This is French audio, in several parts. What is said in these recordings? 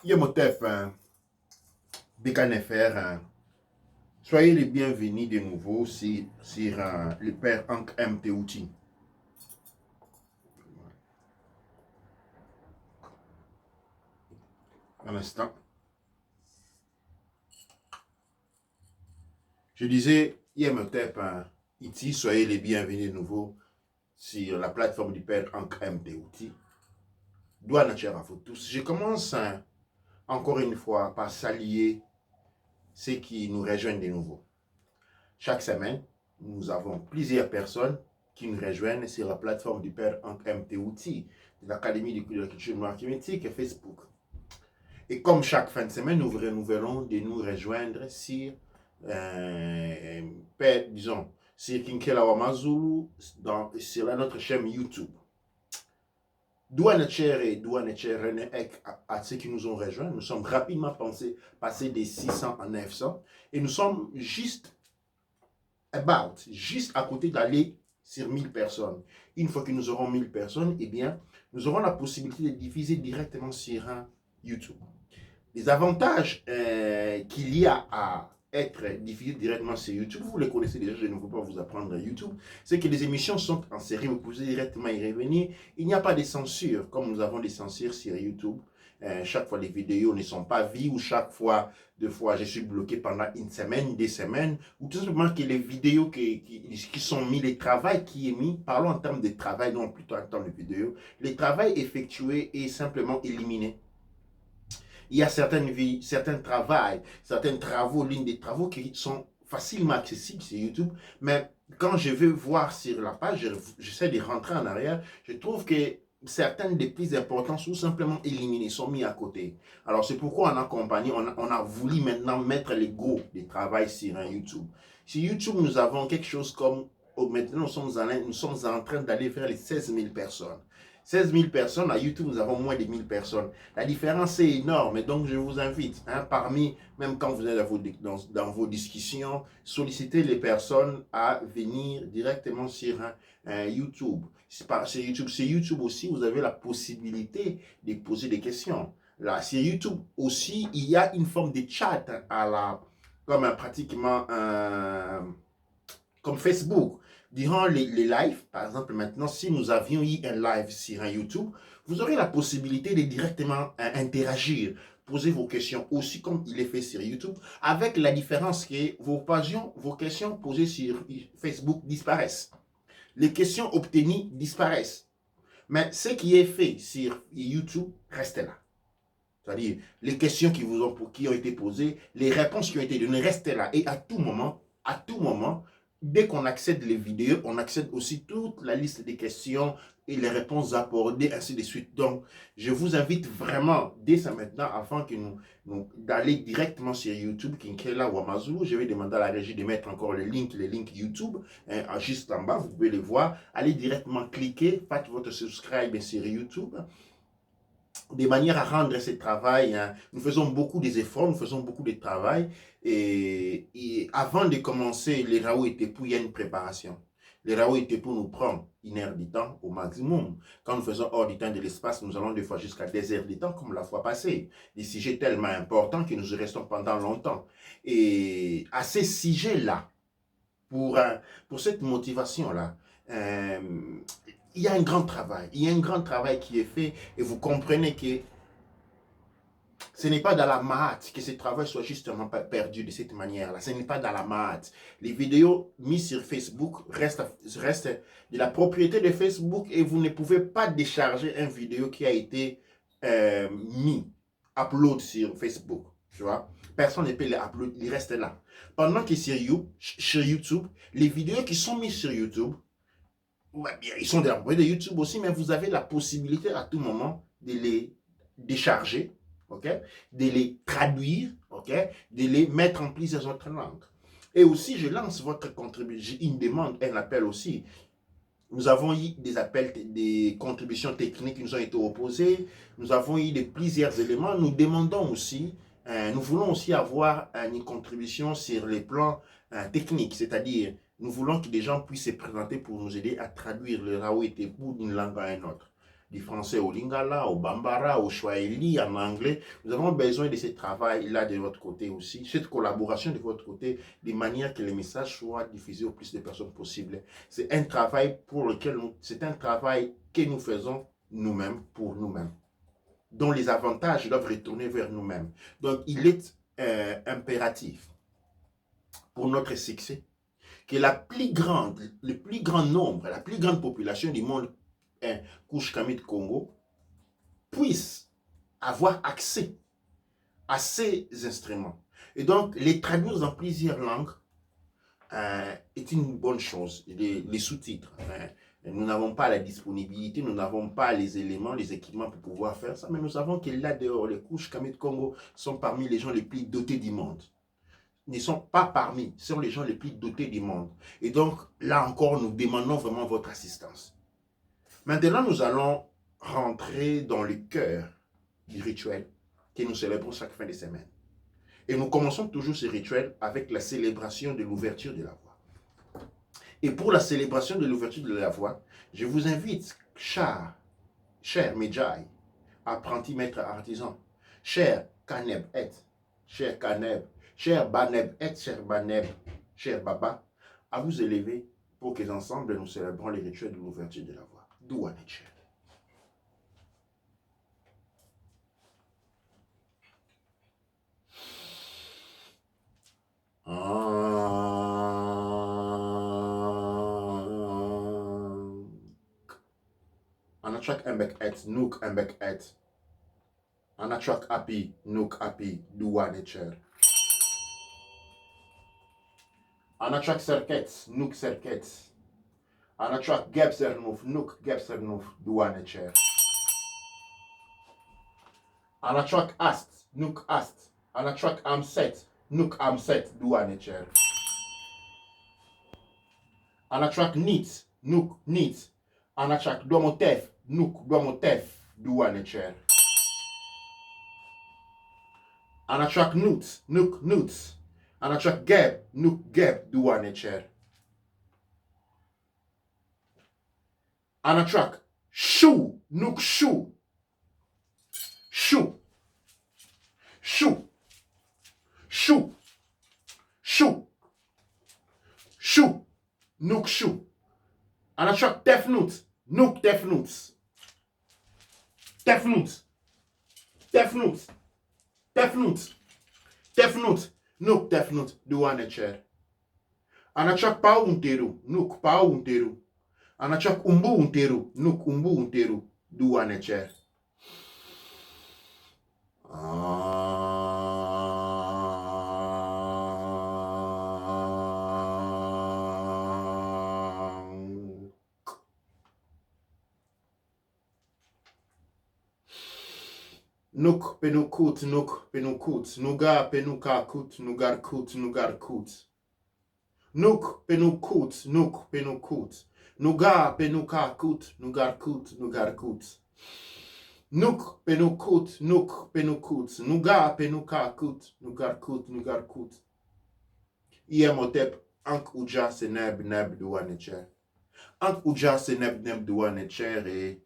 Yemotep, BKNFR, soyez les bienvenus de nouveau sur le père Hank MTouti. Un instant. Je disais, Yemotep, ici, soyez les bienvenus de nouveau sur la plateforme du père Hank MTouti. Doigt naturel à vous tous. Je commence encore une fois par saluer ceux qui nous rejoignent de nouveau. Chaque semaine, nous avons plusieurs personnes qui nous rejoignent sur la plateforme du père Hank MTouti, de l'Académie de la culture marketing et Facebook. Et comme chaque fin de semaine, nous renouvelons de nous rejoindre sur, disons, sur Kinkela Wamazulu, sur notre chaîne YouTube. Douane Cher à ceux qui nous ont rejoints. Nous sommes rapidement passés des 600 à 900 et nous sommes juste à côté d'aller sur 1000 personnes. Une fois que nous aurons 1000 personnes, eh bien, nous aurons la possibilité de diffuser directement sur YouTube. Les avantages qu'il y a à être diffusé directement sur YouTube, vous les connaissez déjà, je ne veux pas vous apprendre YouTube, c'est que les émissions sont en série, vous pouvez directement y revenir. Il n'y a pas de censure, comme nous avons des censures sur YouTube. Chaque fois, les vidéos ne sont pas vues, ou chaque fois, deux fois, je suis bloqué pendant une semaine, 2 semaines, ou tout simplement que les vidéos qui sont mis, les travail qui est mis, parlons en termes de travail, non plutôt en termes de vidéo, les travail effectués est simplement éliminé. Il y a certains travaux, l'une des travaux qui sont facilement accessibles sur YouTube, mais quand je veux voir sur la page, j'essaie de rentrer en arrière, je trouve que certaines des plus importantes sont simplement éliminées, sont mis à côté. Alors c'est pourquoi on a voulu maintenant mettre les go des travail sur YouTube. Sur YouTube, nous avons quelque chose comme, maintenant nous sommes en train d'aller vers les 16 000 personnes. 16 000 personnes, à YouTube, nous avons moins de 1000 personnes. La différence est énorme, et donc je vous invite, même quand vous êtes dans vos discussions, sollicitez les personnes à venir directement sur YouTube. C'est YouTube aussi, vous avez la possibilité de poser des questions. Là, sur YouTube aussi, il y a une forme de chat pratiquement comme Facebook. Durant les lives, par exemple, maintenant, si nous avions eu un live sur un YouTube, vous aurez la possibilité de directement interagir, poser vos questions aussi comme il est fait sur YouTube, avec la différence que vos questions posées sur Facebook disparaissent. Les questions obtenues disparaissent. Mais ce qui est fait sur YouTube reste là. C'est-à-dire, les questions qui ont été posées, les réponses qui ont été données restent là. Et à tout moment, dès qu'on accède les vidéos, on accède aussi toute la liste des questions et les réponses abordées, ainsi de suite. Donc, je vous invite vraiment, dès ça maintenant, afin que d'aller directement sur YouTube, Kinkela Wamazulu. Je vais demander à la régie de mettre encore les links YouTube, juste en bas, vous pouvez les voir. Allez directement cliquer, faites votre subscribe sur YouTube, de manière à rendre ce travail, nous faisons beaucoup d'efforts, nous faisons beaucoup de travail, et avant de commencer, les RAO étaient pour, il y a une préparation. Les RAO étaient pour nous prendre 1 heure de temps au maximum. Quand nous faisons hors du temps de l'espace, nous allons des fois jusqu'à 2 heures de temps, comme la fois passée. Des sujets tellement importants que nous restons pendant longtemps. Et à ces sujets-là, pour cette motivation-là, il y a un grand travail. Il y a un grand travail qui est fait, et vous comprenez que Ce n'est pas dans la maths que ce travail soit justement perdu de cette manière-là. Ce n'est pas dans la maths. Les vidéos mises sur Facebook restent de la propriété de Facebook et vous ne pouvez pas décharger une vidéo qui a été upload sur Facebook. Tu vois? Personne ne peut les upload, il reste là. Pendant que sur YouTube, les vidéos qui sont mises sur YouTube, ouais, bien, ils sont de la propriété de YouTube aussi, mais vous avez la possibilité à tout moment de les décharger, ok, de les traduire, ok, de les mettre en plusieurs autres langues. Et aussi, je lance votre contribution, une demande, un appel aussi. Nous avons eu des appels, des contributions techniques qui nous ont été opposées. Nous avons eu plusieurs éléments. Nous demandons aussi, nous voulons aussi avoir une contribution sur les plans techniques, c'est-à-dire nous voulons que des gens puissent se présenter pour nous aider à traduire le Raoult et Tepou d'une langue à une autre. Du français au Lingala, au Bambara, au Swahili, en anglais. Nous avons besoin de ce travail-là de votre côté aussi, cette collaboration de votre côté, de manière que les messages soient diffusés au plus de personnes possible. C'est un travail pour lequel c'est un travail que nous faisons nous-mêmes pour nous-mêmes, dont les avantages doivent retourner vers nous-mêmes. Donc, il est impératif pour notre succès que le plus grand nombre, la plus grande population du monde Kouch-Kamit Congo puisse avoir accès à ces instruments. Et donc, les traduire dans plusieurs langues est une bonne chose. Les sous-titres. Nous n'avons pas la disponibilité, nous n'avons pas les éléments, les équipements pour pouvoir faire ça, mais nous savons que là dehors, les Kouch-Kamit Congo sont parmi les gens les plus dotés du monde. Ne sont pas parmi, sont les gens les plus dotés du monde. Et donc, là encore, nous demandons vraiment votre assistance. Maintenant, nous allons rentrer dans le cœur du rituel que nous célébrons chaque fin de semaine. Et nous commençons toujours ce rituel avec la célébration de l'ouverture de la voie. Et pour la célébration de l'ouverture de la voie, je vous invite, cher Medjay, apprenti maître artisan, cher Kaneb et, cher Kaneb, cher Baneb et, cher Baneb, cher Baba, à vous élever pour que ensemble nous célébrons le rituel de l'ouverture de la voie. Douane Cher. Anatrak Embek et, Nook Embek et. Anatrak Api, Nook Api, Douane Cher. Anatrak Serket, Nook Serket. Anatrak Gebsernouf, Nook Gebsernouf, Douane Cher. Anatrak Ast, Nook Ast. Anatrak Amset, Nook Amset, Douane Cher. Anatrak Nit, Nook Nit. Anatrak Domotef, Nook Domotef, Douane Cher. Anatrak Nut, Nook Nut. Anatrak Geb, Nook Geb, Douane Cher. Anatrak Chou, Nook Chou. Chou. Chou. Chou. Chou. Chou. Nook Chou. Anatrak Tefnut, Nook Tefnut. Tefnut. Tefnut. Tefnut. Tefnut. Nook Tefnut, Douane Cher. Anatrak Pau Unteru, Nook Pau Unteru. Anatrak Umbu Unteru, Nook Umbu Unteru, Douane Cher. Nook penukut, nook penukut, nuga penuka kut, nugar kut, nugar kut. Nook penukut, nook penukut, nuga penuka kut, nugar kut, nugar kut. Nook penukut, nook penukut, nuga penuka kut, nugar kut, nugar kut. Iemotep, ank uja seneb neb douane cher. Ank uja seneb neb douane cher et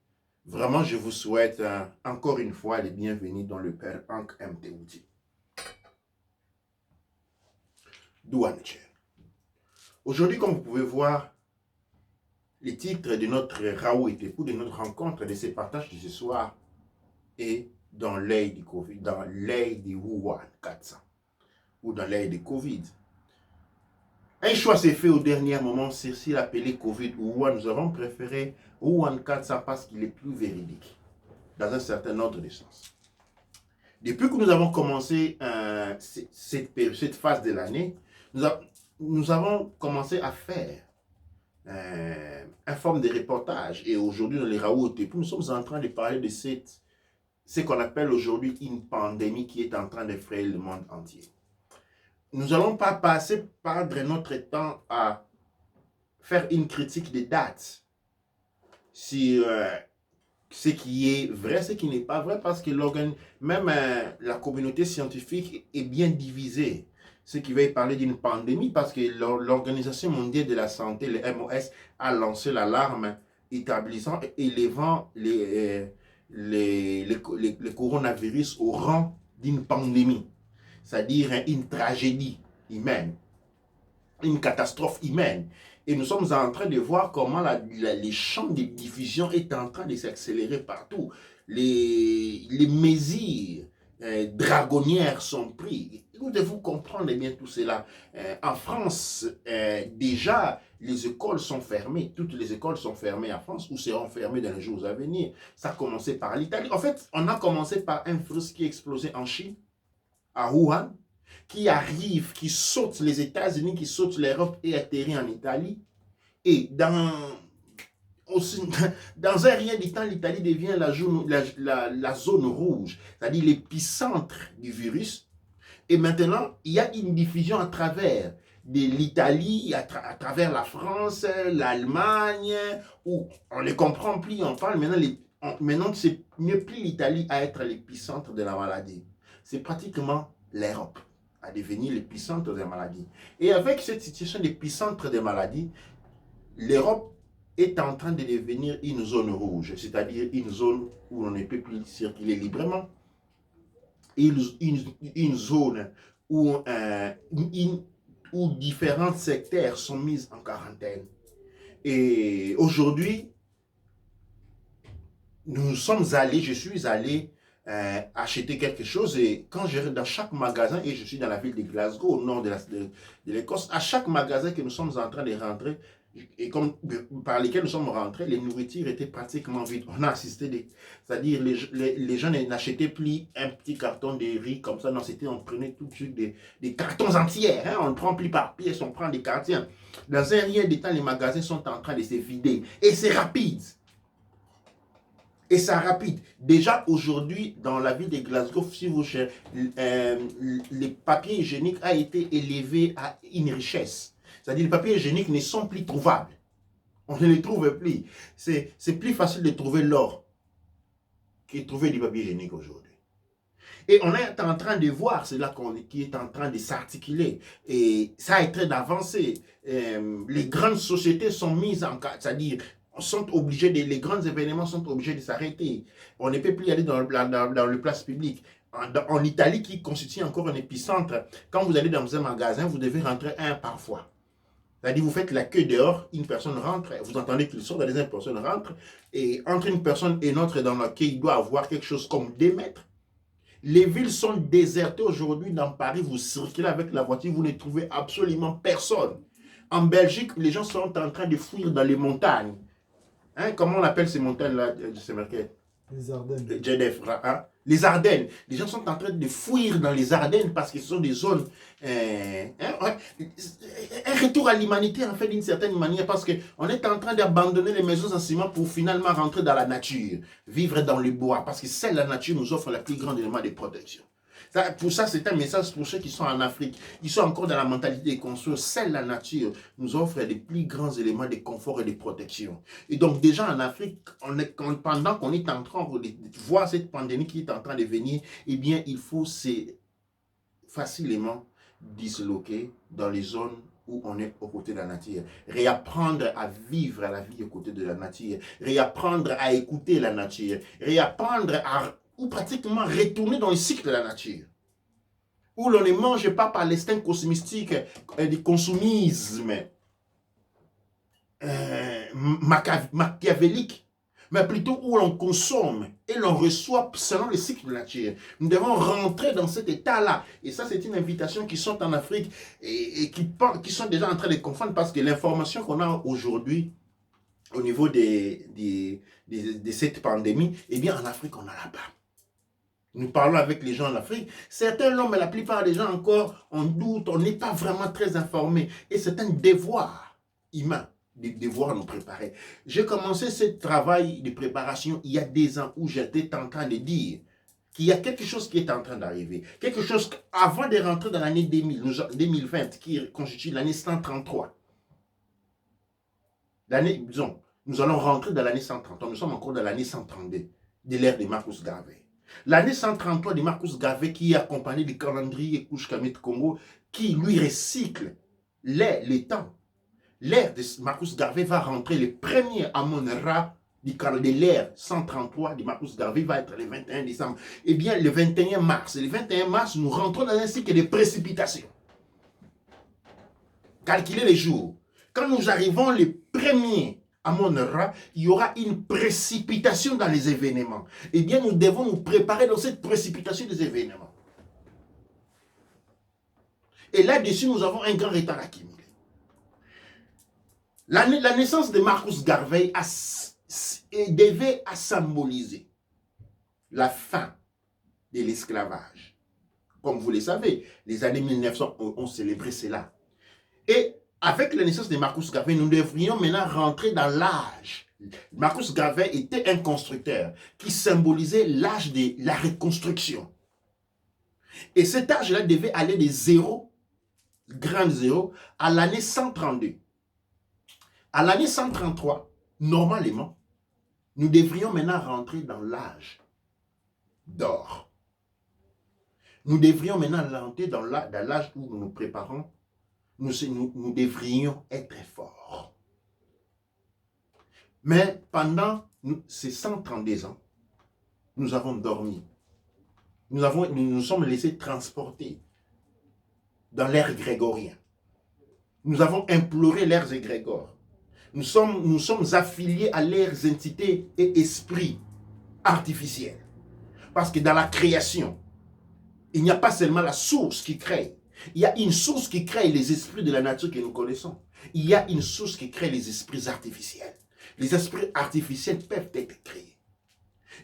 vraiment, je vous souhaite encore une fois les bienvenus dans le Père Ank MTouti. Douane Cher. Aujourd'hui, comme vous pouvez voir, le titre de notre Raoult et Tepou, de notre rencontre, de ce partage de ce soir, est dans l'œil du Covid, dans l'œil du Wuhan 400 ou dans l'œil du Covid. Un choix s'est fait au dernier moment, c'est l'appelé Covid ou Wuhan. Nous avons préféré Wuhan 400 parce qu'il est plus véridique, dans un certain ordre de sens. Depuis que nous avons commencé cette phase de l'année, nous avons commencé à faire une forme de reportage. Et aujourd'hui, dans les Raoult, nous sommes en train de parler de ce qu'on appelle aujourd'hui une pandémie qui est en train d'effrayer le monde entier. Nous n'allons pas perdre notre temps à faire une critique des dates sur ce qui est vrai, ce qui n'est pas vrai, parce que même la communauté scientifique est bien divisée. Ce qui va parler d'une pandémie, parce que l'Organisation mondiale de la santé, le MOS, a lancé l'alarme établissant et élevant le coronavirus au rang d'une pandémie, c'est-à-dire une tragédie humaine, une catastrophe humaine. Et nous sommes en train de voir comment les champs de diffusion est en train de s'accélérer partout. Les mesures dragonnières sont prises. Nous devons comprendre bien tout cela. En France, déjà, les écoles sont fermées. Toutes les écoles sont fermées en France ou seront fermées dans les jours à venir. Ça a commencé par l'Italie. En fait, on a commencé par un virus qui a explosé en Chine, à Wuhan, qui arrive, qui saute les États-Unis, qui saute l'Europe et atterrit en Italie. Et dans un rien du temps, l'Italie devient la zone rouge, c'est-à-dire l'épicentre du virus. Et maintenant, il y a une diffusion à travers de l'Italie, à travers la France, l'Allemagne, où on ne comprend plus, on parle maintenant ce n'est plus l'Italie à être l'épicentre de la maladie. C'est pratiquement l'Europe à devenir l'épicentre des maladies. Et avec cette situation d'épicentre des maladies, l'Europe est en train de devenir une zone rouge, c'est-à-dire une zone où on ne peut plus circuler librement, une zone où, où différents secteurs sont mis en quarantaine. Et aujourd'hui, je suis allé acheter quelque chose, et quand je vais dans chaque magasin, et je suis dans la ville de Glasgow, au nord de l'Écosse, à chaque magasin que nous sommes en train de rentrer, et par lesquels nous sommes rentrés, les nourritures étaient pratiquement vides. On a assisté, c'est-à-dire les gens n'achetaient plus un petit carton de riz comme ça, non, on prenait tout de suite des cartons entiers, hein, on ne prend plus par pièce, on prend des cartons. Dans un rien de temps, les magasins sont en train de se vider, et c'est rapide. Et ça rapide. Déjà aujourd'hui, dans la ville de Glasgow, si vous cherchez, les papiers hygiéniques a été élevé à une richesse. C'est-à-dire les papiers hygiéniques ne sont plus trouvables. On ne les trouve plus. C'est plus facile de trouver l'or que de trouver du papier hygiénique aujourd'hui. Et on est en train de voir cela qui est en train de s'articuler. Et ça a été d'avancée. Les grandes sociétés sont mises en cas, c'est-à-dire les grands événements sont obligés de s'arrêter. On ne peut plus aller dans le place public. En Italie, qui constitue encore un épicentre, quand vous allez dans un magasin, vous devez rentrer un par fois. C'est-à-dire, vous faites la queue dehors, une personne rentre, vous entendez qu'il sort, la deuxième personne rentre, et entre une personne et une autre dans laquelle il doit avoir quelque chose comme 2 mètres. Les villes sont désertées aujourd'hui. Dans Paris, vous circulez avec la voiture, vous ne trouvez absolument personne. En Belgique, les gens sont en train de fuir dans les montagnes. Hein, comment on appelle ces montagnes-là, les Ardennes. Hein? Les Ardennes. Les gens sont en train de fuir dans les Ardennes parce que ce sont des zones... un retour à l'humanité, en fait, d'une certaine manière, parce qu'on est en train d'abandonner les maisons en ciment pour finalement rentrer dans la nature, vivre dans le bois, parce que seule la nature nous offre le plus grand élément de protection. Pour ça, c'est un message pour ceux qui sont en Afrique. Ils sont encore dans la mentalité de construire. Seule la nature nous offre les plus grands éléments de confort et de protection. Et donc, déjà en Afrique, pendant qu'on est en train de voir cette pandémie qui est en train de venir, eh bien, il faut facilement disloquer dans les zones où on est aux côtés de la nature. Réapprendre à vivre la vie aux côtés de la nature. Réapprendre à écouter la nature. Réapprendre ou pratiquement retourner dans le cycle de la nature, où l'on ne mange pas par l'instinct cosmistique du consumisme machiavélique, mais plutôt où l'on consomme et l'on reçoit selon le cycle de la nature. Nous devons rentrer dans cet état-là. Et ça, c'est une invitation qui sont en Afrique et qui sont déjà en train de confondre parce que l'information qu'on a aujourd'hui au niveau de cette pandémie, eh bien, en Afrique, on n'en a pas. Nous parlons avec les gens en Afrique. Certains l'ont, mais la plupart des gens encore, on doute, on n'est pas vraiment très informés. Et c'est un devoir humain de devoir nous préparer. J'ai commencé ce travail de préparation il y a 2 ans où j'étais en train de dire qu'il y a quelque chose qui est en train d'arriver. Quelque chose avant de rentrer dans l'année 2020, qui constitue l'année 133. Disons, nous allons rentrer dans l'année 133. Nous sommes encore dans l'année 132 de l'ère de Marcus Garvey. L'année 133 de Marcus Garvey qui est accompagné du calendrier Kushkamit Congo qui lui recycle les temps. L'ère de Marcus Garvey va rentrer le premier Amon-Ra de l'ère 133 de Marcus Garvey va être le 21 décembre. Eh bien, le 21 mars. Le 21 mars, nous rentrons dans un cycle de précipitation. Calculez les jours. Quand nous arrivons le premier Amon-Ra, il y aura une précipitation dans les événements. Eh bien, nous devons nous préparer dans cette précipitation des événements. Et là-dessus, nous avons un grand retard accumulé. La naissance de Marcus Garvey devait symboliser la fin de l'esclavage. Comme vous le savez, les années 1900 ont célébré cela. Et avec la naissance de Marcus Garvey, nous devrions maintenant rentrer dans l'âge. Marcus Garvey était un constructeur qui symbolisait l'âge de la reconstruction. Et cet âge-là devait aller de 0, grand 0, à l'année 132. À l'année 133, normalement, nous devrions maintenant rentrer dans l'âge d'or. Nous devrions maintenant rentrer dans l'âge où nous nous préparons. Nous devrions être forts. Mais pendant ces 132 ans, nous avons dormi. Nous nous sommes laissés transporter dans l'ère grégorien. Nous avons imploré l'ère égrégore. Nous sommes affiliés à l'ère entités et esprits artificiels. Parce que dans la création, il n'y a pas seulement la source qui crée. Il y a une source qui crée les esprits de la nature que nous connaissons. Il y a une source qui crée les esprits artificiels. Les esprits artificiels peuvent être créés.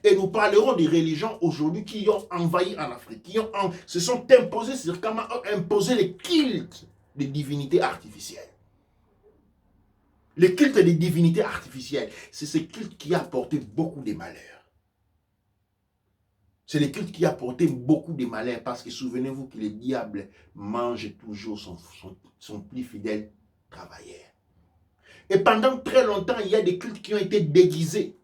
Et nous parlerons des religions aujourd'hui qui ont envahi en Afrique, qui se sont imposées sur comment imposer les cultes des divinités artificielles. Le culte des divinités artificielles, c'est ce culte qui a apporté beaucoup de malheurs. C'est le culte qui a apporté beaucoup de malheurs parce que souvenez-vous que le diable mange toujours son plus fidèle travailleur. Et pendant très longtemps, il y a des cultes qui ont été déguisés.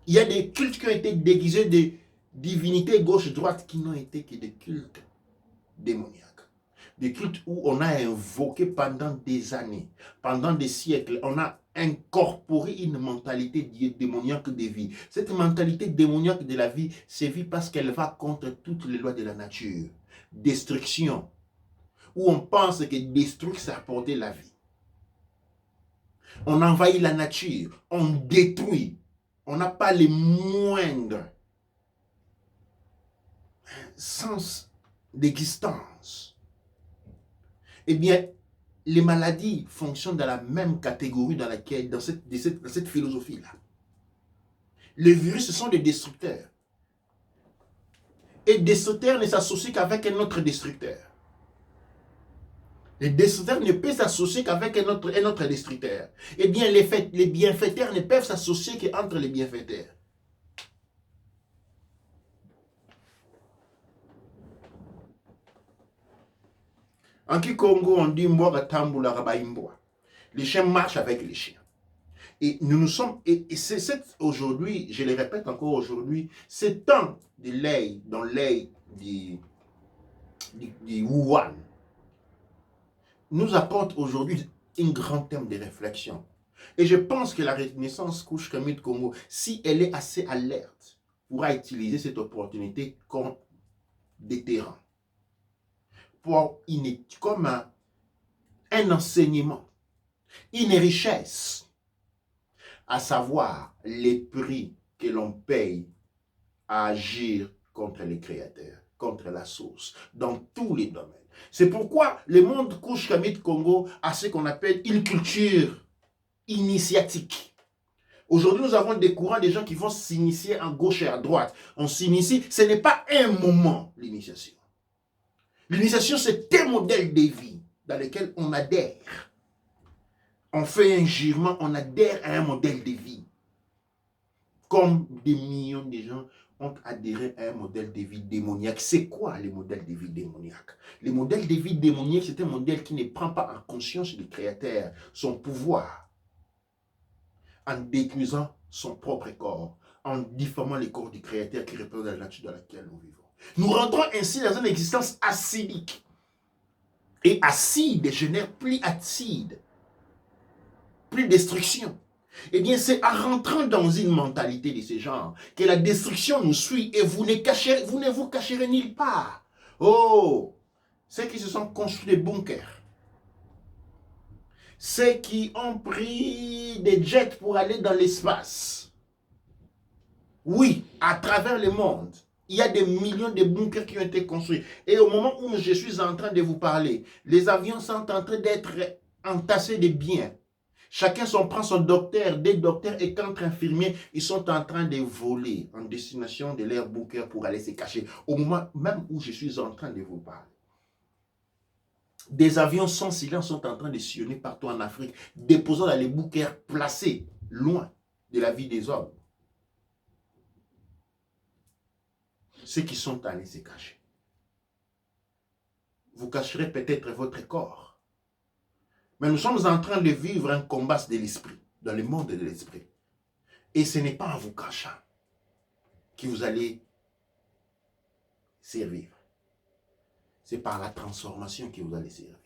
Il y a des cultes qui ont été déguisés de divinités gauche-droite qui n'ont été que des cultes démoniaques. Des cultes où on a invoqué pendant des années, pendant des siècles, on a incorporé une mentalité démoniaque de vie. Cette mentalité démoniaque de la vie sévit parce qu'elle va contre toutes les lois de la nature. Destruction, où on pense que détruire, c'est apporter la vie. On envahit la nature, on détruit. On n'a pas les moindres sens d'existence. Eh bien, les maladies fonctionnent dans la même catégorie dans cette philosophie-là. Les virus, ce sont des destructeurs. Et destructeur ne s'associe qu'avec un autre destructeur. Les destructeurs ne peuvent s'associer qu'avec un autre destructeur. Eh bien, les bienfaiteurs ne peuvent s'associer qu'entre les bienfaiteurs. En Kikongo, on dit Mboga Tambula Rabaimboa. Les chiens marchent avec les chiens. Et nous sommes, et c'est aujourd'hui, je le répète encore aujourd'hui, c'est temps de l'œil, dans l'œil du Wuhan, nous apporte aujourd'hui un grand thème de réflexion. Et je pense que la Renaissance Kushkamit Congo, si elle est assez alerte, pourra utiliser cette opportunité comme déterrant. Comme un enseignement, une richesse à savoir les prix que l'on paye à agir contre les créateurs, contre la source, dans tous les domaines. C'est pourquoi le monde Kush Kamit Congo a ce qu'on appelle une culture initiatique. Aujourd'hui, nous avons des courants, des gens qui vont s'initier à gauche et à droite. On s'initie, ce n'est pas un moment, l'initiation. L'initiation, c'est un modèle de vie dans lequel on adhère. On fait un jurement, on adhère à un modèle de vie. Comme des millions de gens ont adhéré à un modèle de vie démoniaque. C'est quoi le modèle de vie démoniaque? Le modèle de vie démoniaque, c'est un modèle qui ne prend pas en conscience du Créateur, son pouvoir, en détruisant son propre corps, en diffamant le corps du Créateur qui représente la nature dans laquelle nous vivons. Nous rentrons ainsi dans une existence acidique. Et acide génère plus acide, plus destruction. Eh bien, c'est en rentrant dans une mentalité de ce genre que la destruction nous suit et vous ne vous cacherez nulle part. Oh, ceux qui se sont construits des bunkers, ceux qui ont pris des jets pour aller dans l'espace. Oui, à travers le monde, il y a des millions de bunkers qui ont été construits. Et au moment où je suis en train de vous parler, les avions sont en train d'être entassés de biens. Chacun prend son docteur, des docteurs et contre-infirmiers, ils sont en train de voler en destination de leur bunker pour aller se cacher. Au moment même où je suis en train de vous parler. Des avions sans silence sont en train de sillonner partout en Afrique, déposant dans les bunkers placés loin de la vie des hommes. Ceux qui sont allés se cacher. Vous cacherez peut-être votre corps. Mais nous sommes en train de vivre un combat de l'esprit, dans le monde de l'esprit. Et ce n'est pas en vous cachant que vous allez servir. C'est par la transformation que vous allez servir.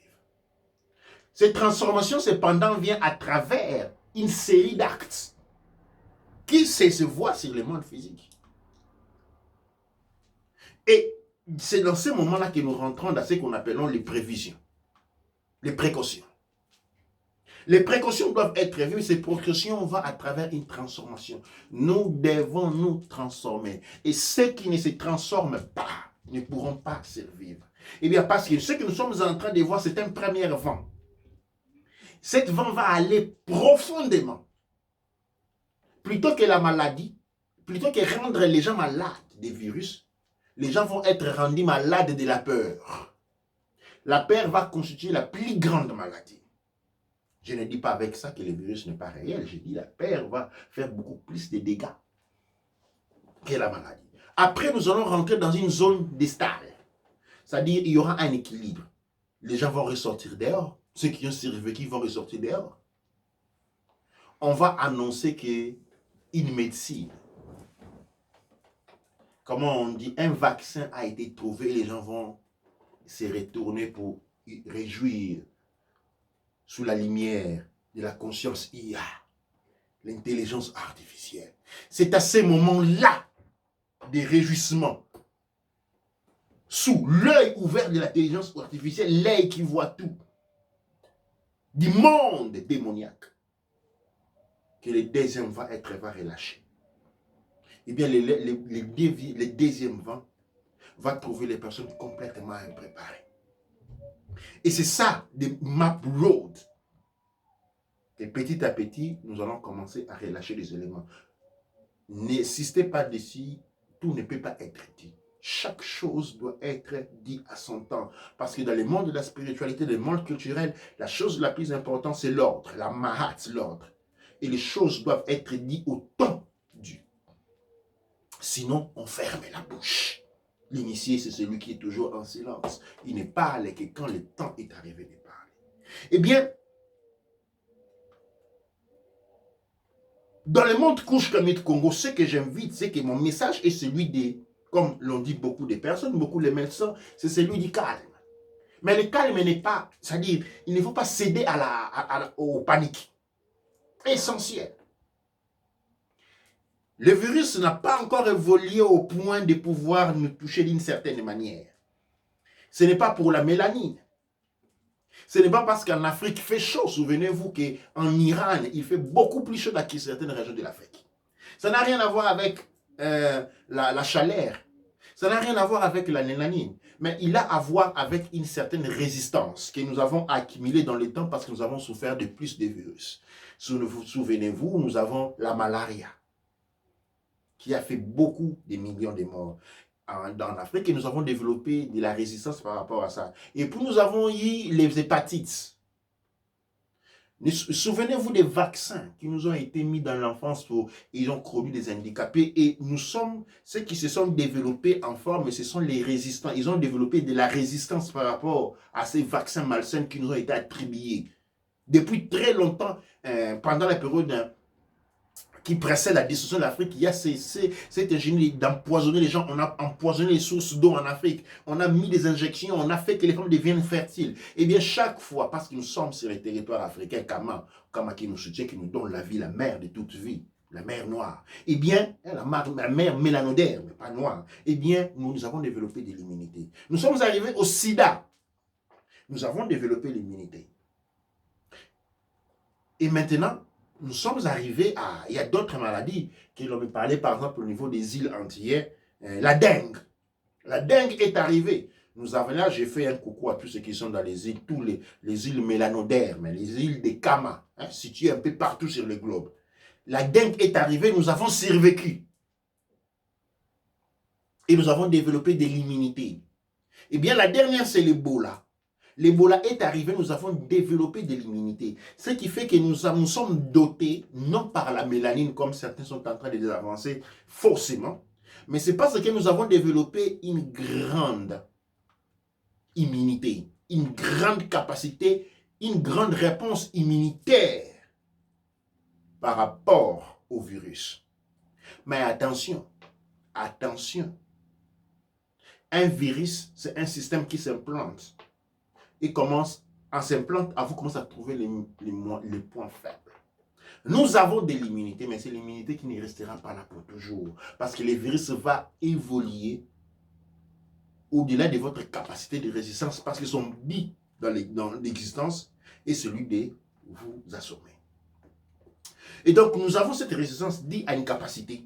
Cette transformation, cependant, vient à travers une série d'actes qui se voient sur le monde physique. Et c'est dans ce moment-là que nous rentrons dans ce qu'on appelle les prévisions, les précautions. Les précautions doivent être vues, ces précautions vont à travers une transformation. Nous devons nous transformer. Et ceux qui ne se transforment pas ne pourront pas survivre. Eh bien, parce que ce que nous sommes en train de voir, c'est un premier vent. Cet vent va aller profondément. Plutôt que la maladie, plutôt que rendre les gens malades des virus, les gens vont être rendus malades de la peur. La peur va constituer la plus grande maladie. Je ne dis pas avec ça que le virus n'est pas réel. Je dis que la peur va faire beaucoup plus de dégâts que la maladie. Après, nous allons rentrer dans une zone distale. C'est-à-dire qu'il y aura un équilibre. Les gens vont ressortir dehors. Ceux qui ont survécu vont ressortir dehors. On va annoncer qu'une médecine, comment on dit, un vaccin a été trouvé. Les gens vont se retourner pour réjouir sous la lumière de la conscience IA, l'intelligence artificielle. C'est à ces moments-là des réjouissements, sous l'œil ouvert de l'intelligence artificielle, l'œil qui voit tout, du monde démoniaque, que le deuxième vent va relâcher. Eh bien, le deuxième vent va trouver les personnes complètement impréparées. Et c'est ça, des map road. Et petit à petit, nous allons commencer à relâcher les éléments. N'insistez pas dessus, tout ne peut pas être dit. Chaque chose doit être dite à son temps. Parce que dans le monde de la spiritualité, dans le monde culturel, la chose la plus importante, c'est l'ordre, la mahat, l'ordre. Et les choses doivent être dites au temps dû. Sinon, on ferme la bouche. L'initié, c'est celui qui est toujours en silence. Il ne parle que quand le temps est arrivé de parler. Eh bien, dans le monde Kush Kamit Congo, ce que j'invite, c'est que mon message est celui des, comme l'ont dit beaucoup de personnes, beaucoup de médecins, c'est celui du calme. Mais le calme n'est pas, c'est-à-dire, il ne faut pas céder aux paniques. Essentiel. Le virus n'a pas encore évolué au point de pouvoir nous toucher d'une certaine manière. Ce n'est pas pour la mélanine. Ce n'est pas parce qu'en Afrique il fait chaud, souvenez-vous qu'en Iran, il fait beaucoup plus chaud dans certaines régions de l'Afrique. Ça n'a rien à voir avec la chaleur. Ça n'a rien à voir avec la mélanine. Mais il a à voir avec une certaine résistance que nous avons accumulée dans le temps parce que nous avons souffert de plus de virus. Souvenez-vous, nous avons la malaria qui a fait beaucoup de millions de morts en Afrique et nous avons développé de la résistance par rapport à ça. Et puis nous avons eu les hépatites. Souvenez-vous des vaccins qui nous ont été mis dans l'enfance pour ils ont produit des handicapés et nous sommes ceux qui se sont développés en forme, ce sont les résistants. Ils ont développé de la résistance par rapport à ces vaccins malsains qui nous ont été attribués. Depuis très longtemps, pendant la période qui précède la destruction de l'Afrique, il y a cette ingénierie d'empoisonner les gens. On a empoisonné les sources d'eau en Afrique. On a mis des injections, on a fait que les femmes deviennent fertiles. Et bien chaque fois, parce que nous sommes sur les territoires africains, Kama qui nous soutient, qui nous donne la vie, la mère de toute vie, la mer noire. Eh bien, la mer mélanodaire, mais pas noire. Eh bien, nous avons développé de l'immunité. Nous sommes arrivés au sida. Nous avons développé l'immunité. Et maintenant, nous sommes arrivés à... Il y a d'autres maladies qui l'ont parlé, par exemple, au niveau des îles antillaises. La dengue. La dengue est arrivée. Nous avons là, j'ai fait un coucou à tous ceux qui sont dans les îles, tous les îles mélanodermes, les îles des Kama, situées un peu partout sur le globe. La dengue est arrivée, nous avons survécu. Et nous avons développé de l'immunité. Eh bien, la dernière, c'est l'Ebola. L'Ebola est arrivé, nous avons développé de l'immunité. Ce qui fait que nous sommes dotés, non par la mélanine, comme certains sont en train de les avancer, forcément, mais c'est parce que nous avons développé une grande immunité, une grande capacité, une grande réponse immunitaire par rapport au virus. Mais attention, attention, un virus, c'est un système qui s'implante. Et commence, en s'implante, vous commencez à trouver les points faibles. Nous avons de l'immunité, mais c'est l'immunité qui ne restera pas là pour toujours. Parce que le virus va évoluer au-delà de votre capacité de résistance, parce que son but dans l'existence est celui de vous assommer. Et donc, nous avons cette résistance due à une capacité.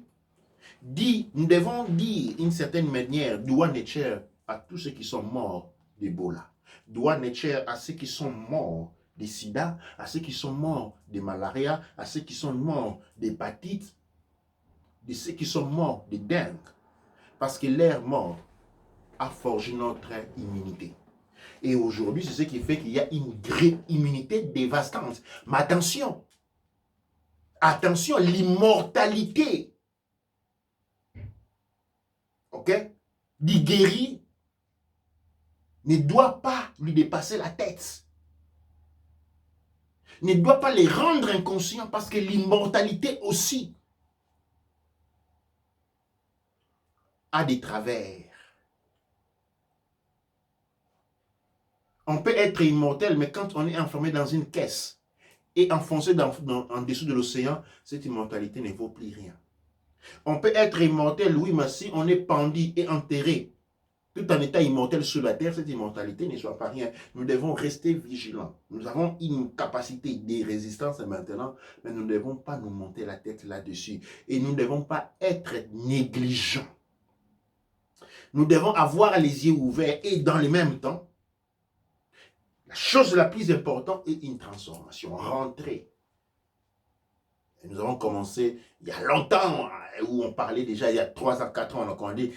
Nous devons dire d'une certaine manière, doigt nature à tous ceux qui sont morts d'Ebola. Doigt nature à ceux qui sont morts de sida, à ceux qui sont morts de malaria, à ceux qui sont morts d'hépatite, de ceux qui sont morts de dengue. Parce que leur mort a forgé notre immunité. Et aujourd'hui, c'est ce qui fait qu'il y a une immunité dévastante. Mais attention, attention, l'immortalité, ok, du guéri ne doit pas lui dépasser la tête. Ne doit pas les rendre inconscients parce que l'immortalité aussi a des travers. On peut être immortel, mais quand on est enfermé dans une caisse et enfoncé en dessous de l'océan, cette immortalité ne vaut plus rien. On peut être immortel, oui, mais si on est pendu et enterré tout en état immortel sous la terre, cette immortalité ne soit pas rien. Nous devons rester vigilants. Nous avons une capacité de résistance maintenant, mais nous ne devons pas nous monter la tête là-dessus. Et nous ne devons pas être négligents. Nous devons avoir les yeux ouverts et dans le même temps, la chose la plus importante est une transformation, rentrer. Et nous avons commencé il y a longtemps, où on parlait déjà, il y a 3 à 4 ans, on a dit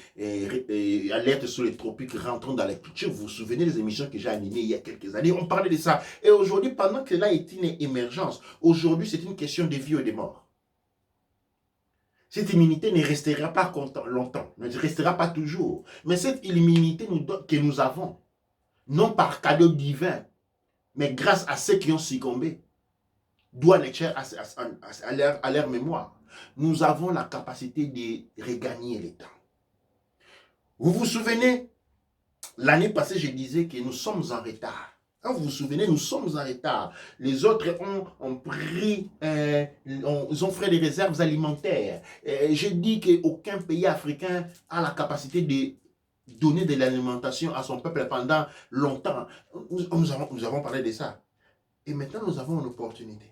alerte sur les tropiques, rentrons dans la culture. Vous vous souvenez des émissions que j'ai animées il y a quelques années, on parlait de ça. Et aujourd'hui, pendant que là est une émergence, aujourd'hui c'est une question de vie ou de mort. Cette immunité ne restera pas longtemps, ne restera pas toujours. Mais cette immunité que nous avons, non par cadeau divin, mais grâce à ceux qui ont succombé, doit naître à leur mémoire. Nous avons la capacité de regagner le temps. Vous vous souvenez, l'année passée, je disais que nous sommes en retard. Quand vous vous souvenez, nous sommes en retard. Les autres ont pris, ils ont fait des réserves alimentaires. Je dis qu'aucun pays africain a la capacité donner de l'alimentation à son peuple pendant longtemps. Nous avons parlé de ça. Et maintenant, nous avons une opportunité.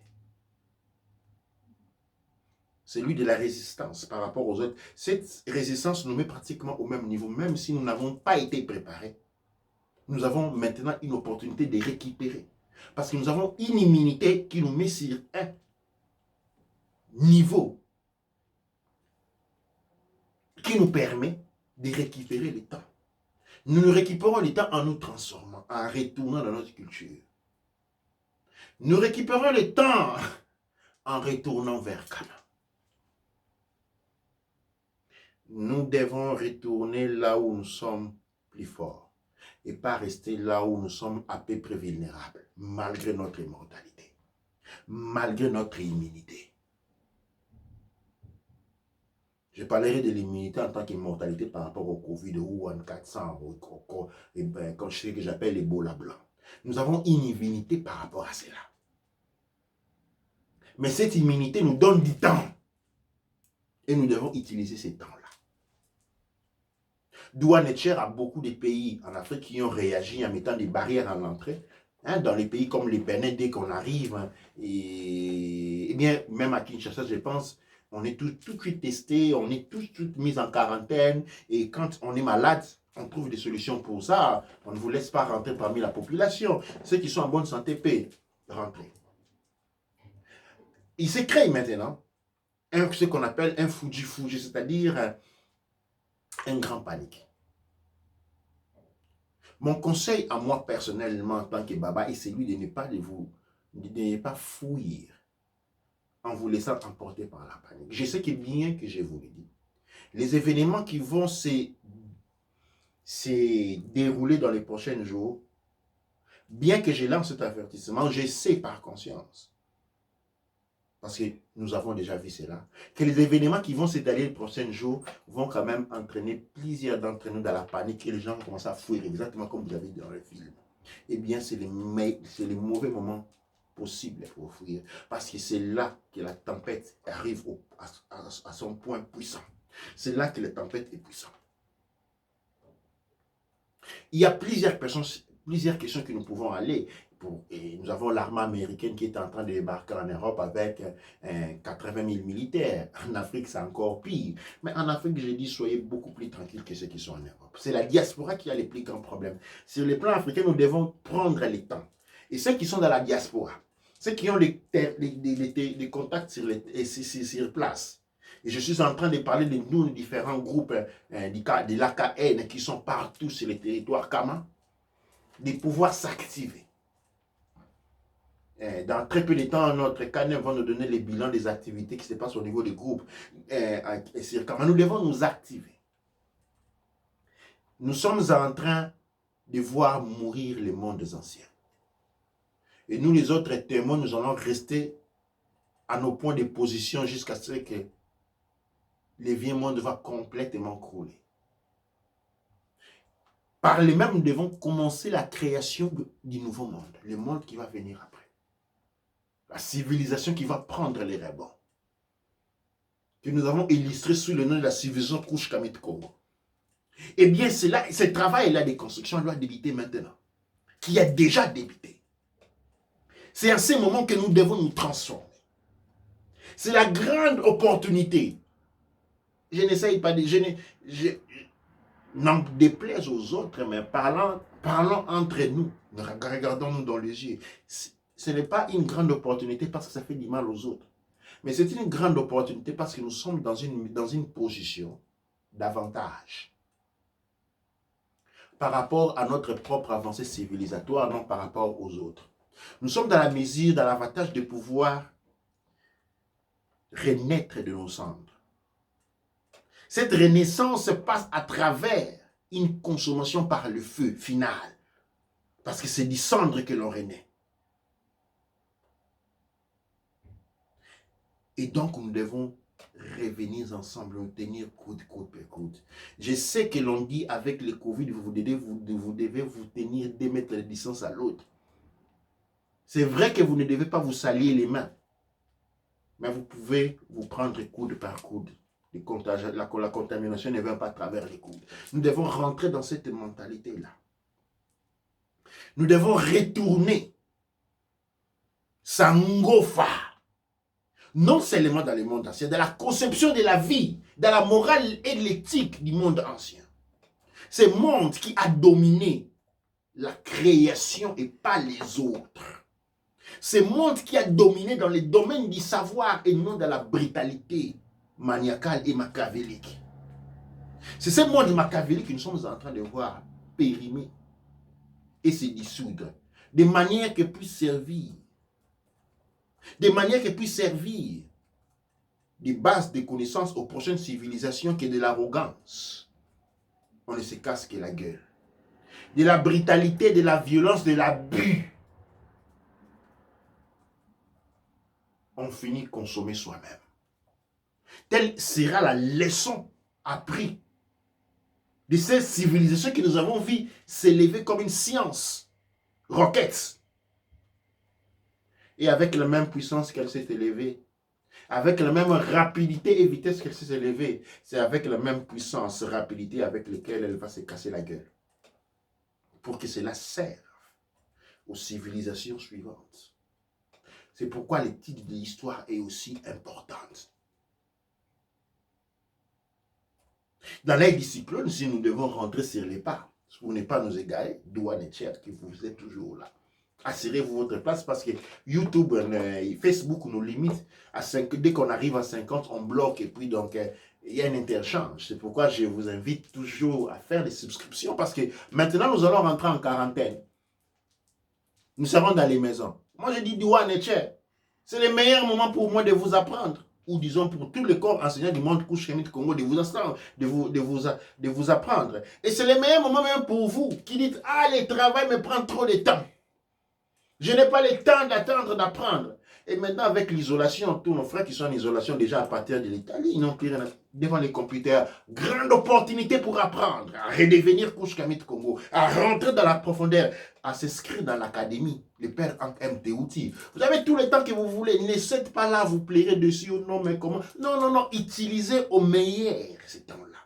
C'est lui de la résistance par rapport aux autres. Cette résistance nous met pratiquement au même niveau, même si nous n'avons pas été préparés. Nous avons maintenant une opportunité de récupérer. Parce que nous avons une immunité qui nous met sur un niveau qui nous permet de récupérer le temps. Nous récupérons le temps en nous transformant, en retournant dans notre culture. Nous récupérons le temps en retournant vers Canaan. Nous devons retourner là où nous sommes plus forts et pas rester là où nous sommes à peu près vulnérables, malgré notre immortalité, malgré notre immunité. Je parlerai de l'immunité en tant qu'immortalité par rapport au Covid ou en 400, comme je sais que j'appelle l'Ebola blanc. Nous avons une immunité par rapport à cela. Mais cette immunité nous donne du temps. Et nous devons utiliser ces temps-là. Douane est cher à beaucoup de pays en Afrique qui ont réagi en mettant des barrières à l'entrée. Dans les pays comme les Bénin, dès qu'on arrive, et bien, même à Kinshasa, je pense, on est tout de suite testé, on est tout mis en quarantaine. Et quand on est malade, on trouve des solutions pour ça. On ne vous laisse pas rentrer parmi la population. Ceux qui sont en bonne santé peuvent rentrer. Il se crée maintenant ce qu'on appelle un Fuji, c'est-à-dire un grand panique. Mon conseil à moi personnellement en tant que baba est celui de ne pas fuir en vous laissant emporter par la panique. Je sais que bien que je vous le dis, les événements qui vont se dérouler dans les prochains jours, bien que je lance cet avertissement, je sais par conscience, parce que nous avons déjà vu cela, que les événements qui vont s'étaler les prochains jours vont quand même entraîner plusieurs d'entre nous dans la panique et les gens commencent à fuir, exactement comme vous avez dit dans le film. Eh bien, c'est les mauvais moments possibles pour fuir, parce que c'est là que la tempête arrive à son point puissant. C'est là que la tempête est puissante. Il y a plusieurs questions que nous pouvons aller. Et nous avons l'armée américaine qui est en train de débarquer en Europe avec 80 000 militaires. En Afrique, c'est encore pire. Mais en Afrique, je dis, soyez beaucoup plus tranquilles que ceux qui sont en Europe. C'est la diaspora qui a les plus grands problèmes. Sur le plan africain, nous devons prendre les temps. Et ceux qui sont dans la diaspora, ceux qui ont des contacts sur place, et je suis en train de parler de nous, différents groupes de l'AKN qui sont partout sur le territoire Kama, de pouvoir s'activer. Dans très peu de temps, notre CANEM va nous donner les bilans des activités qui se passent au niveau des groupes. Nous devons nous activer. Nous sommes en train de voir mourir les mondes anciens. Et nous, les autres témoins, nous allons rester à nos points de position jusqu'à ce que le vieux monde va complètement crouler. Par les mêmes, nous devons commencer la création du nouveau monde, le monde qui va venir après. La civilisation qui va prendre les rebonds. Que nous avons illustré sous le nom de la civilisation Kouch Kamit Congo. Eh bien, ce travail-là de construction doit débuter maintenant. Qui a déjà débuté. C'est à ce moment que nous devons nous transformer. C'est la grande opportunité. Je n'essaye pas de... n'en déplaise aux autres, mais parlons entre nous. Regardons-nous dans les yeux. Ce n'est pas une grande opportunité parce que ça fait du mal aux autres. Mais c'est une grande opportunité parce que nous sommes dans une position d'avantage. Par rapport à notre propre avancée civilisatoire, non par rapport aux autres. Nous sommes dans la mesure, dans l'avantage de pouvoir renaître de nos cendres. Cette renaissance passe à travers une consommation par le feu final. Parce que c'est du cendre que l'on renaît. Et donc, nous devons revenir ensemble, nous tenir coude per coude. Je sais que l'on dit avec le Covid, vous devez vous tenir 2 mètres de distance à l'autre. C'est vrai que vous ne devez pas vous salir les mains. Mais vous pouvez vous prendre coude par coude La contamination ne vient pas à travers les coudes. Nous devons rentrer dans cette mentalité-là. Nous devons retourner Sangofa. Non seulement dans le monde ancien, dans la conception de la vie, dans la morale et l'éthique du monde ancien. Ce monde qui a dominé la création et pas les autres. Ce monde qui a dominé dans les domaines du savoir et non dans la brutalité maniacale et machiavélique. C'est ce monde machiavélique que nous sommes en train de voir périmer et se dissoudre de manière que puisse servir. De manière que puisse servir des bases de connaissances aux prochaines civilisations que de l'arrogance. On ne se casse que la gueule. De la brutalité, de la violence, de l'abus. On finit de consommer soi-même. Telle sera la leçon apprise de ces civilisations que nous avons vues s'élever comme une science. Roquette. Et avec la même puissance qu'elle s'est élevée, avec la même rapidité et vitesse qu'elle s'est élevée, c'est avec la même puissance, rapidité avec laquelle elle va se casser la gueule. Pour que cela serve aux civilisations suivantes. C'est pourquoi l'étude de l'histoire est aussi importante. Dans l'ère du cyclone, si nous devons rentrer sur les pas, pour ne pas nous égarer, douane et tiers, que vous êtes toujours là. Assurez-vous votre place parce que YouTube et Facebook nous limitent à 5. Dès qu'on arrive à 50, on bloque et puis donc il y a un interchange. C'est pourquoi je vous invite toujours à faire des subscriptions parce que maintenant nous allons rentrer en quarantaine. Nous serons dans les maisons. Moi je dis douane et tiers. C'est le meilleur moment pour moi de vous apprendre. Ou disons pour tous les corps enseignants du monde couche chimique Congo de vous apprendre. Et c'est le meilleur moment même pour vous qui dites ah le travail me prend trop de temps. Je n'ai pas le temps d'attendre, d'apprendre. Et maintenant, avec l'isolation, tous nos frères qui sont en isolation déjà à partir de l'Italie, ils n'ont plus rien devant les computers. Grande opportunité pour apprendre, à redevenir Couche Kamit Congo, à rentrer dans la profondeur, à s'inscrire dans l'académie, le père MTouti. Vous avez tout le temps que vous voulez. Ne faites pas là, vous plairez dessus ou non, mais comment? Non, non, non, utilisez au meilleur ces temps-là.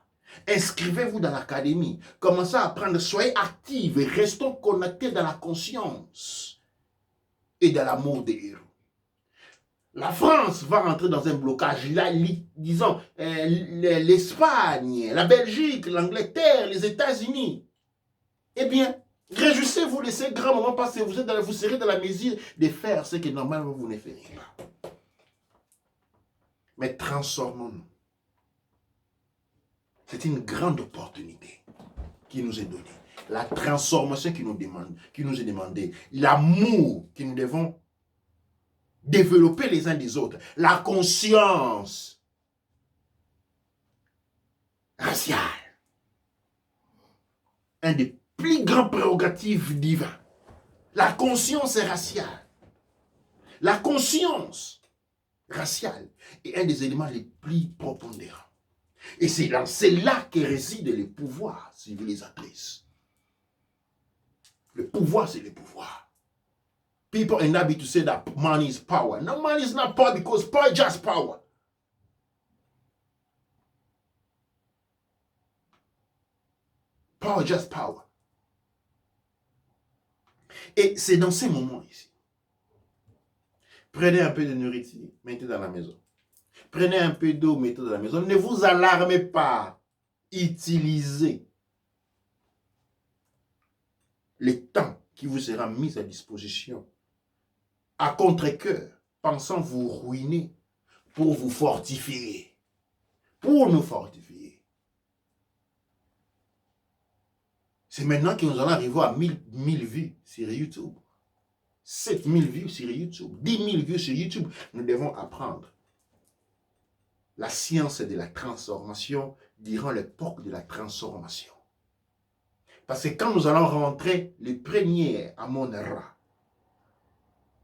Inscrivez-vous dans l'académie. Commencez à apprendre, soyez actifs et restons connectés dans la conscience et dans l'amour des héros. La France va rentrer dans un blocage. Là, disons, l'Espagne, la Belgique, l'Angleterre, les États-Unis. Eh bien, réjouissez-vous de ces grands moments parce que vous serez dans la mesure de faire ce que normalement vous ne ferez pas. Mais transformons-nous. C'est une grande opportunité qui nous est donnée. La transformation qui nous est demandée, l'amour que nous devons développer les uns des autres, la conscience raciale, un des plus grands prérogatives divins, la conscience raciale. La conscience raciale est un des éléments les plus prépondérants. Et c'est là que réside le pouvoir civilisatrice. Le pouvoir, c'est le pouvoir. People are happy to say that money is power. No, money is not power because power is just power. Power is just power. Et c'est dans ces moments ici. Prenez un peu de nourriture, mettez dans la maison. Prenez un peu d'eau, mettez dans la maison. Ne vous alarmez pas. Utilisez le temps qui vous sera mis à disposition à contre-cœur, pensant vous ruiner pour vous fortifier, pour nous fortifier. C'est maintenant que nous allons arriver à 1000 vues sur YouTube, 7000 vues sur YouTube, 10 000 vues sur YouTube. Nous devons apprendre la science de la transformation durant l'époque de la transformation. Parce que quand nous allons rentrer les premiers à Monera,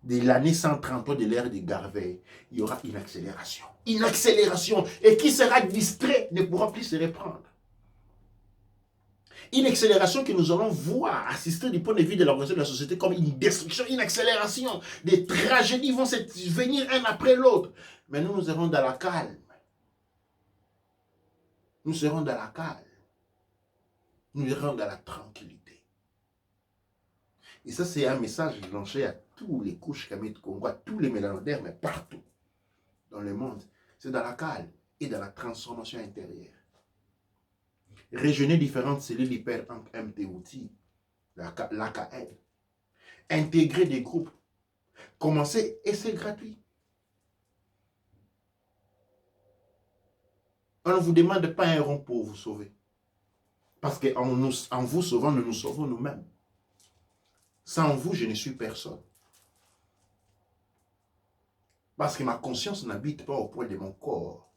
de l'année 133 de l'ère de Garvey, il y aura une accélération. Une accélération. Et qui sera distrait ne pourra plus se reprendre. Une accélération que nous allons voir, assister du point de vue de l'organisation de la société comme une destruction, une accélération. Des tragédies vont venir un après l'autre. Mais nous serons dans la calme. Nous serons dans la calme. Nous irons dans la tranquillité. Et ça, c'est un message lancé à tous les couches Kamit Congo, à tous les mélanodermes, mais partout dans le monde. C'est dans la calme et dans la transformation intérieure. Régionner différentes cellules hyper-MTOT, l'AKL. Intégrer des groupes. Commencer et c'est gratuit. On ne vous demande pas un rond pour vous sauver. Parce qu'en vous sauvant, nous nous sauvons nous-mêmes. Sans vous, je ne suis personne. Parce que ma conscience n'habite pas au point de mon corps.